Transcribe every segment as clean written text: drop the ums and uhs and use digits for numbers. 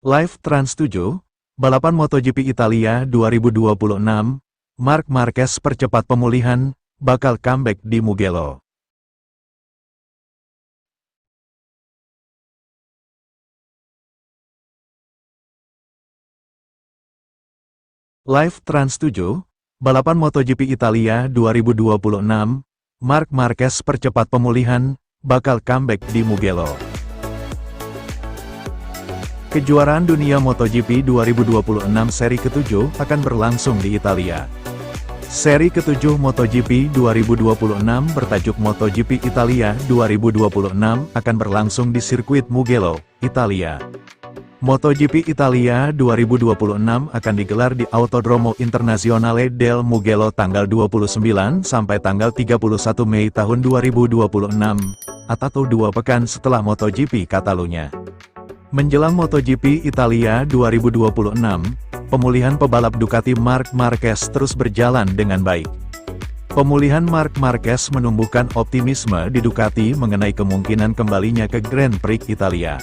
Live Trans 7, balapan MotoGP Italia 2026, Marc Marquez percepat pemulihan, bakal comeback di Mugello. Live Trans 7, balapan MotoGP Italia 2026, Marc Marquez percepat pemulihan, bakal comeback di Mugello. Kejuaraan dunia MotoGP 2026 seri ke-7 akan berlangsung di Italia. Seri ke-7 MotoGP 2026 bertajuk MotoGP Italia 2026 akan berlangsung di sirkuit Mugello, Italia. MotoGP Italia 2026 akan digelar di Autodromo Internazionale del Mugello tanggal 29 sampai tanggal 31 Mei tahun 2026, atau 2 pekan setelah MotoGP Catalunya. Menjelang MotoGP Italia 2026, pemulihan pebalap Ducati Marc Marquez terus berjalan dengan baik. Pemulihan Marc Marquez menumbuhkan optimisme di Ducati mengenai kemungkinan kembalinya ke Grand Prix Italia.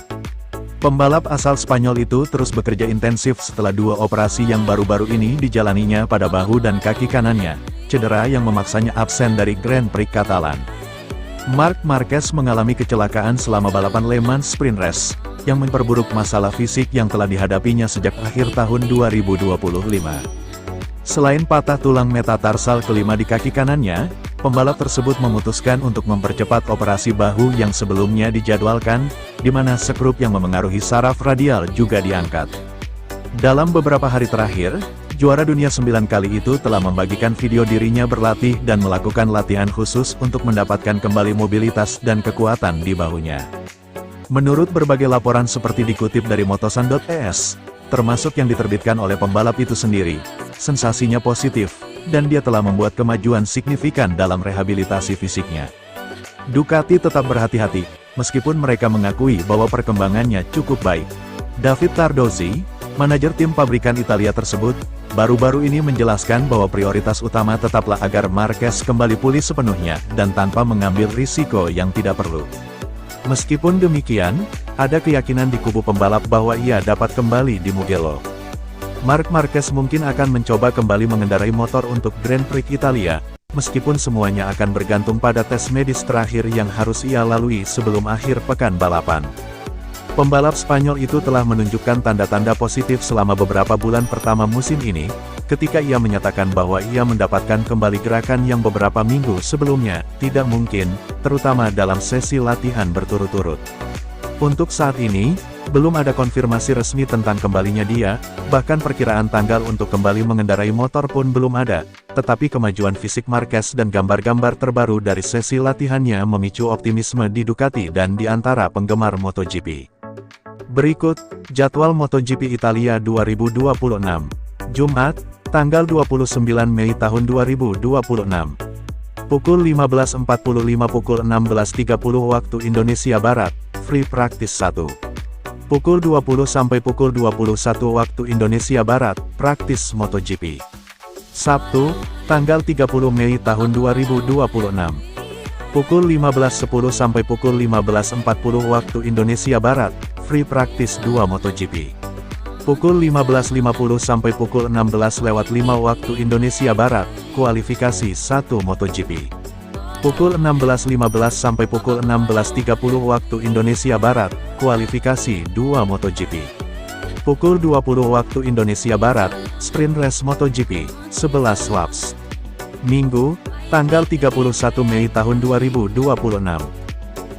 Pembalap asal Spanyol itu terus bekerja intensif setelah 2 operasi yang baru-baru ini dijalaninya pada bahu dan kaki kanannya, cedera yang memaksanya absen dari Grand Prix Catalan. Marc Marquez mengalami kecelakaan selama balapan Le Mans Sprint Race, yang memperburuk masalah fisik yang telah dihadapinya sejak akhir tahun 2025. Selain patah tulang metatarsal kelima di kaki kanannya, pembalap tersebut memutuskan untuk mempercepat operasi bahu yang sebelumnya dijadwalkan, di mana skrup yang memengaruhi saraf radial juga diangkat. Dalam beberapa hari terakhir, juara dunia 9 kali itu telah membagikan video dirinya berlatih dan melakukan latihan khusus untuk mendapatkan kembali mobilitas dan kekuatan di bahunya. Menurut berbagai laporan seperti dikutip dari motosan.es, termasuk yang diterbitkan oleh pembalap itu sendiri, sensasinya positif, dan dia telah membuat kemajuan signifikan dalam rehabilitasi fisiknya. Ducati tetap berhati-hati, meskipun mereka mengakui bahwa perkembangannya cukup baik. David Tardozzi, manajer tim pabrikan Italia tersebut, baru-baru ini menjelaskan bahwa prioritas utama tetaplah agar Marquez kembali pulih sepenuhnya, dan tanpa mengambil risiko yang tidak perlu. Meskipun demikian, ada keyakinan di kubu pembalap bahwa ia dapat kembali di Mugello. Marc Marquez mungkin akan mencoba kembali mengendarai motor untuk Grand Prix Italia, meskipun semuanya akan bergantung pada tes medis terakhir yang harus ia lalui sebelum akhir pekan balapan. Pembalap Spanyol itu telah menunjukkan tanda-tanda positif selama beberapa bulan pertama musim ini, ketika ia menyatakan bahwa ia mendapatkan kembali gerakan yang beberapa minggu sebelumnya tidak mungkin, terutama dalam sesi latihan berturut-turut. Untuk saat ini, belum ada konfirmasi resmi tentang kembalinya dia, bahkan perkiraan tanggal untuk kembali mengendarai motor pun belum ada, tetapi kemajuan fisik Marquez dan gambar-gambar terbaru dari sesi latihannya memicu optimisme di Ducati dan di antara penggemar MotoGP. Berikut, jadwal MotoGP Italia 2026, Jumat, tanggal 29 Mei tahun 2026. Pukul 15.45 pukul 16.30 waktu Indonesia Barat, Free Practice 1. Pukul 20 sampai pukul 21 waktu Indonesia Barat, Praktis MotoGP. Sabtu, tanggal 30 Mei tahun 2026. Pukul 15.10 sampai pukul 15.40 waktu Indonesia Barat, Free Practice 2 MotoGP. Pukul 15.50 sampai pukul 16.05 waktu Indonesia Barat, kualifikasi 1 MotoGP. Pukul 16.15 sampai pukul 16.30 waktu Indonesia Barat, kualifikasi 2 MotoGP. Pukul 20 waktu Indonesia Barat, Sprint Race MotoGP, 11 laps. Minggu, tanggal 31 Mei tahun 2026.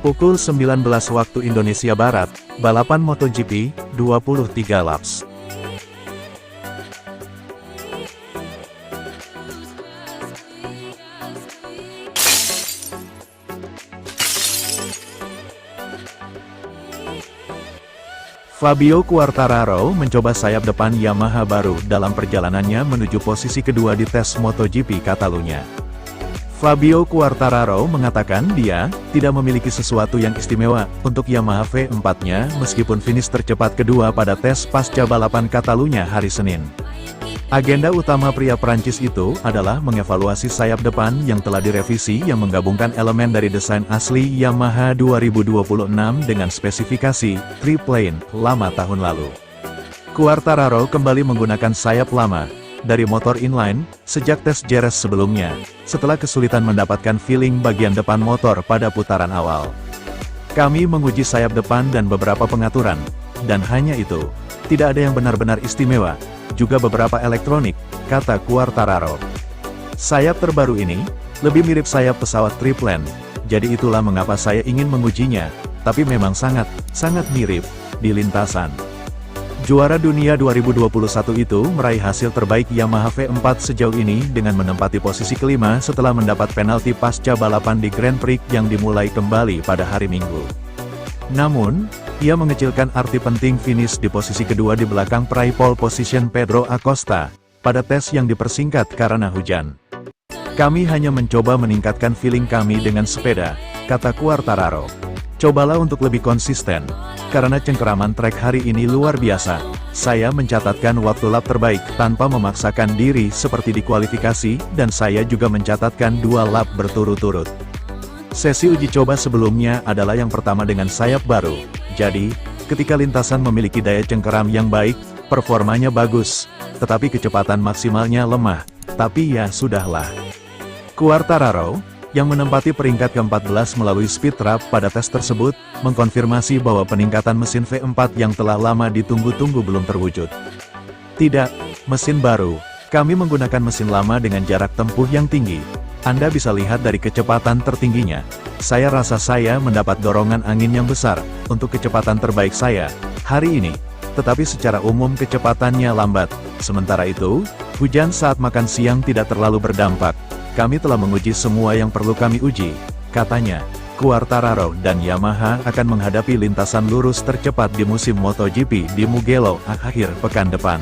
Pukul 19 waktu Indonesia Barat, balapan MotoGP, 23 laps. Fabio Quartararo mencoba sayap depan Yamaha baru dalam perjalanannya menuju posisi kedua di tes MotoGP Catalunya. Fabio Quartararo mengatakan dia tidak memiliki sesuatu yang istimewa untuk Yamaha V4-nya meskipun finish tercepat kedua pada tes pasca balapan Catalunya hari Senin. Agenda utama pria Prancis itu adalah mengevaluasi sayap depan yang telah direvisi yang menggabungkan elemen dari desain asli Yamaha 2026 dengan spesifikasi triplane lama tahun lalu. Quartararo kembali menggunakan sayap lama dari motor inline sejak tes Jerez sebelumnya, setelah kesulitan mendapatkan feeling bagian depan motor pada putaran awal. Kami menguji sayap depan dan beberapa pengaturan, dan hanya itu. Tidak ada yang benar-benar istimewa, juga beberapa elektronik, kata Quartararo. Sayap terbaru ini, lebih mirip sayap pesawat triplan, jadi itulah mengapa saya ingin mengujinya, tapi memang sangat mirip, di lintasan. Juara dunia 2021 itu meraih hasil terbaik Yamaha V4 sejauh ini dengan menempati posisi kelima setelah mendapat penalti pasca balapan di Grand Prix yang dimulai kembali pada hari Minggu. Namun, ia mengecilkan arti penting finish di posisi kedua di belakang peraih pole position Pedro Acosta, pada tes yang dipersingkat karena hujan. Kami hanya mencoba meningkatkan feeling kami dengan sepeda, kata Quartararo. Cobalah untuk lebih konsisten, karena cengkeraman trek hari ini luar biasa. Saya mencatatkan waktu lap terbaik tanpa memaksakan diri seperti di kualifikasi, dan saya juga mencatatkan 2 lap berturut-turut. Sesi uji coba sebelumnya adalah yang pertama dengan sayap baru, jadi, ketika lintasan memiliki daya cengkeram yang baik, performanya bagus, tetapi kecepatan maksimalnya lemah, tapi ya sudahlah. Quartararo, yang menempati peringkat ke-14 melalui speed trap pada tes tersebut, mengkonfirmasi bahwa peningkatan mesin V4 yang telah lama ditunggu-tunggu belum terwujud. Tidak, mesin baru, kami menggunakan mesin lama dengan jarak tempuh yang tinggi. Anda bisa lihat dari kecepatan tertingginya. Saya rasa saya mendapat dorongan angin yang besar, untuk kecepatan terbaik saya, hari ini. Tetapi secara umum kecepatannya lambat. Sementara itu, hujan saat makan siang tidak terlalu berdampak. Kami telah menguji semua yang perlu kami uji, katanya. Quartararo dan Yamaha akan menghadapi lintasan lurus tercepat di musim MotoGP di Mugello akhir pekan depan.